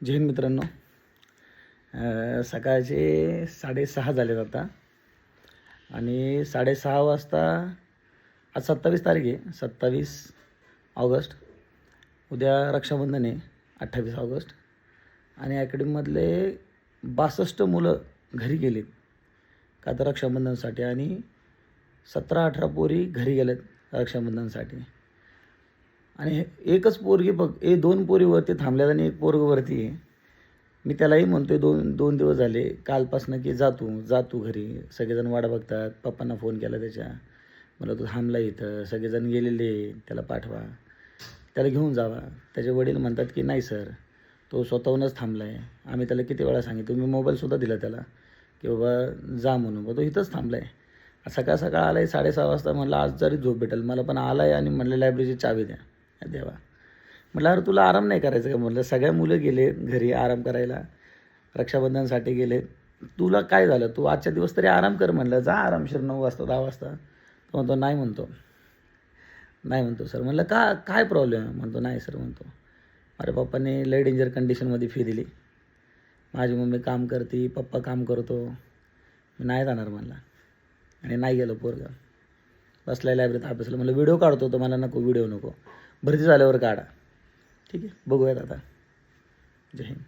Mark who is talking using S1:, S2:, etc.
S1: जय हिंद मित्रांनो. सकाळचे 6:30 झालेत आता आणि 6:30 वाजता आज 27 तारीख आहे, 27 ऑगस्ट. उद्या रक्षाबंधन आहे, 28 ऑगस्ट. आणि अकॅडमीमधले 62 मुलं घरी गेलेत का तर रक्षाबंधनसाठी, आणि 17-18 पोरी घरी गेलेत रक्षाबंधनसाठी. आणि एकच पोरगी बघ, 2 पोरी वरती थांबल्यात आणि एक पोरग वरती आहे. मी त्यालाही म्हणतोय दोन दिवस झाले कालपासनं की जा तू घरी, सगळेजण वाट बघतात. पप्पांना फोन केला त्याच्या, मला तू थांबला इथं, सगळेजण गेलेले, त्याला पाठवा, त्याला घेऊन जावा. त्याचे वडील म्हणतात की नाही सर, तो स्वतःहूनच थांबला आहे. आम्ही त्याला किती वेळा सांगितलं, मी मोबाईलसुद्धा दिला त्याला की बाबा जा म्हणून, तो इथंच थांबला आहे. सकाळ आला आहे 6:30 वाजता. म्हणलं आज जरी झोप भेटेल मला, पण आला आहे आणि म्हणलं लायब्ररीची चावी द्या. देवा, म्हटलं अरे तुला आराम नाही करायचं का? म्हटलं सगळ्या मुलं गेले घरी आराम करायला, रक्षाबंधनसाठी गेले, तुला काय झालं? तू आजच्या दिवस तरी आराम कर. म्हणलं जा आरामशीर 9 वाजता 10 वाजता. तो म्हणतो नाही म्हणतो सर. म्हणलं काय प्रॉब्लेम आहे? म्हणतो नाही सर म्हणतो, अरे पप्पाने लय डेंजर कंडिशनमध्ये फी दिली, माझी मम्मी काम करते, पप्पा काम करतो, मी नाही जाणार म्हणला. आणि नाही गेलो पोरगा, बसलाय लायब्ररीत अभ्यासला. म्हणलं व्हिडिओ काढतो, तर मला नको व्हिडिओ नको, भरती झाल्यावर काढा. ठीक आहे, बघूयात आता. जय हिंद.